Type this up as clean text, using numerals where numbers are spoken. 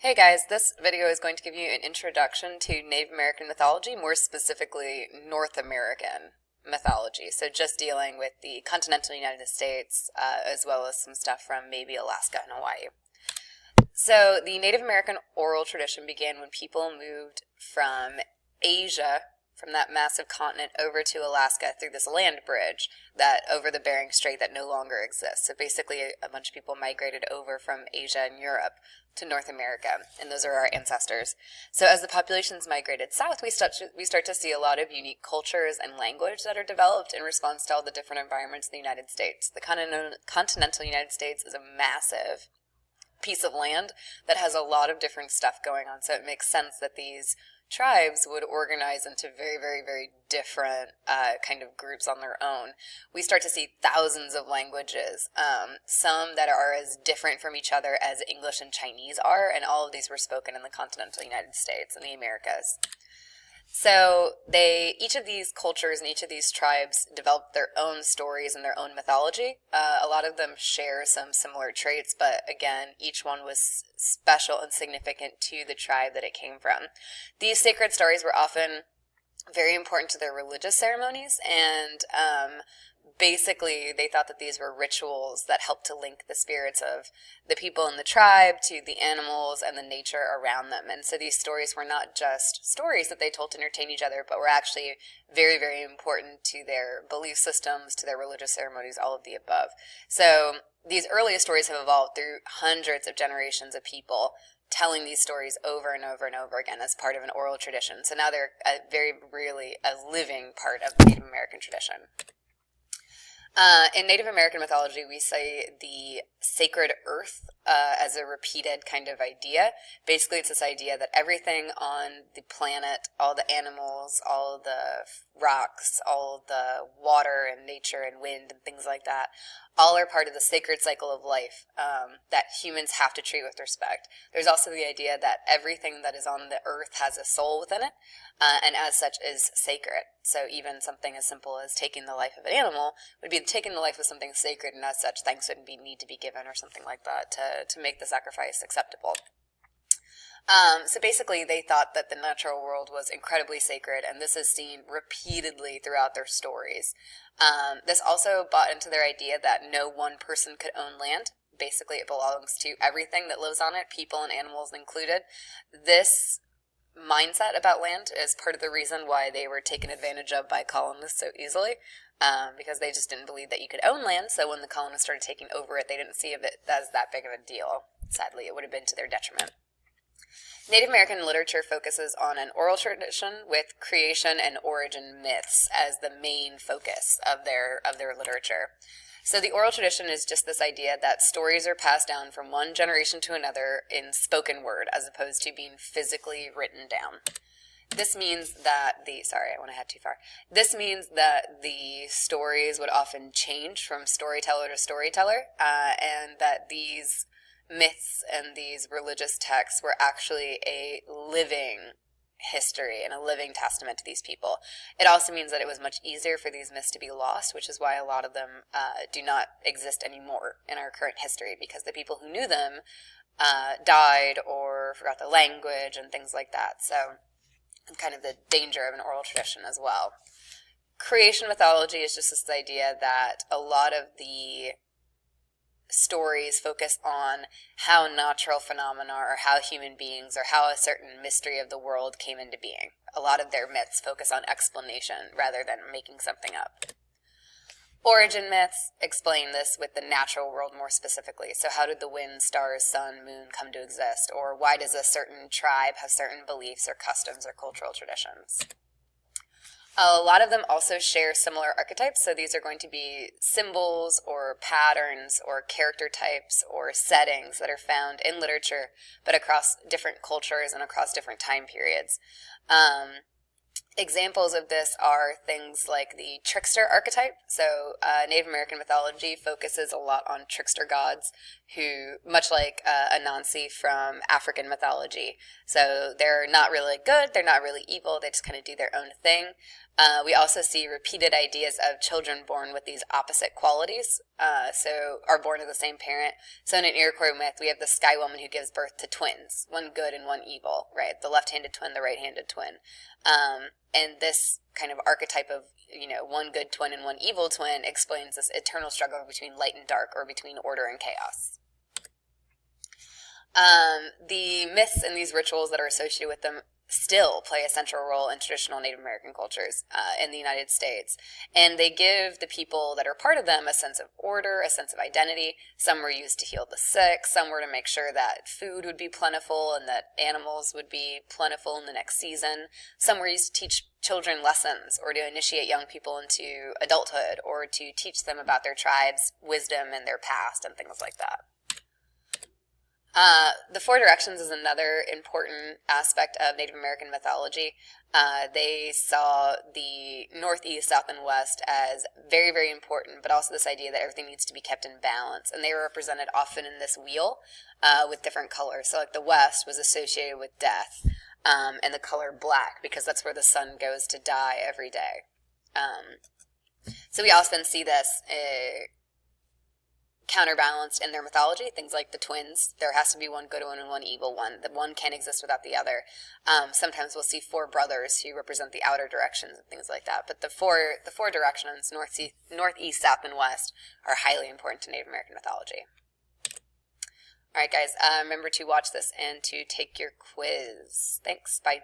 Hey guys, this video is going to give you an introduction to Native American mythology, more specifically North American mythology. So just dealing with the continental United States, as well as some stuff from maybe Alaska and Hawaii. So the Native American oral tradition began when people moved from Asia, from that massive continent, over to Alaska through this land bridge that over the Bering Strait that no longer exists. So basically a bunch of people migrated over from Asia and Europe to North America, and those are our ancestors. So as the populations migrated south, we start to see a lot of unique cultures and language that are developed in response to all the different environments in the United States. The continental United States is a massive piece of land that has a lot of different stuff going on, so it makes sense that these tribes would organize into very, very, very different kind of groups on their own. We start to see thousands of languages, some that are as different from each other as English and Chinese are, and all of these were spoken in the continental United States and the Americas. So each of these cultures and each of these tribes developed their own stories and their own mythology. A lot of them share some similar traits, but again, each one was special and significant to the tribe that it came from. These sacred stories were often very important to their religious ceremonies, and basically they thought that these were rituals that helped to link the spirits of the people in the tribe to the animals and the nature around them. And so these stories were not just stories that they told to entertain each other, but were actually very, very important to their belief systems, to their religious ceremonies, all of the above. So these earliest stories have evolved through hundreds of generations of people telling these stories over and over and over again as part of an oral tradition. So now they're really a living part of the Native American tradition. In Native American mythology, we say the sacred earth as a repeated kind of idea. Basically, it's this idea that everything on the planet, all the animals, all the rocks, all the water and nature and wind and things like that, all are part of the sacred cycle of life that humans have to treat with respect. There's also the idea that everything that is on the earth has a soul within it, and as such is sacred. So even something as simple as taking the life of an animal would be taking the life of something sacred, and as such thanks would need to be given or something like that to make the sacrifice acceptable. So basically they thought that the natural world was incredibly sacred, and this is seen repeatedly throughout their stories. This also bought into their idea that no one person could own land. Basically it belongs to everything that lives on it, people and animals included. This mindset about land is part of the reason why they were taken advantage of by colonists so easily, because they just didn't believe that you could own land. So when the colonists started taking over it, they didn't see it as that big of a deal. Sadly, it would have been to their detriment. Native American literature focuses on an oral tradition with creation and origin myths as the main focus of their literature. So the oral tradition is just this idea that stories are passed down from one generation to another in spoken word as opposed to being physically written down. This means that This means that the stories would often change from storyteller to storyteller, and that these myths and these religious texts were actually a living history and a living testament to these people. It also means that it was much easier for these myths to be lost, which is why a lot of them do not exist anymore in our current history, because the people who knew them died or forgot the language and things like that. So kind of the danger of an oral tradition as well. Creation mythology is just this idea that a lot of the stories focus on how natural phenomena or how human beings or how a certain mystery of the world came into being. A lot of their myths focus on explanation rather than making something up. Origin myths explain this with the natural world more specifically. So how did the wind, stars, sun, moon come to exist? Or why does a certain tribe have certain beliefs or customs or cultural traditions? A lot of them also share similar archetypes, so these are going to be symbols or patterns or character types or settings that are found in literature, but across different cultures and across different time periods. Examples of this are things like the trickster archetype. So Native American mythology focuses a lot on trickster gods who, much like Anansi from African mythology, so they're not really good, they're not really evil, they just kind of do their own thing. We also see repeated ideas of children born with these opposite qualities, so are born of the same parent. So in an Iroquois myth, we have the sky woman who gives birth to twins, one good and one evil, right? The left-handed twin, the right-handed twin. And this kind of archetype of, one good twin and one evil twin explains this eternal struggle between light and dark, or between order and chaos. The myths and these rituals that are associated with them still play a central role in traditional Native American cultures in the United States. And they give the people that are part of them a sense of order, a sense of identity. Some were used to heal the sick. Some were to make sure that food would be plentiful and that animals would be plentiful in the next season. Some were used to teach children lessons, or to initiate young people into adulthood, or to teach them about their tribe's wisdom and their past and things like that. The four directions is another important aspect of Native American mythology. They saw the north, east, south, and west as very, very important, but also this idea that everything needs to be kept in balance. And they were represented often in this wheel with different colors. So like the west was associated with death, and the color black, because that's where the sun goes to die every day. So we often see this counterbalanced in their mythology, things like the twins. There has to be one good one and one evil one. The one can't exist without the other. Sometimes we'll see four brothers who represent the outer directions and things like that. But the four directions, north, east, south, and west, are highly important to Native American mythology. All right, guys, remember to watch this and to take your quiz. Thanks. Bye.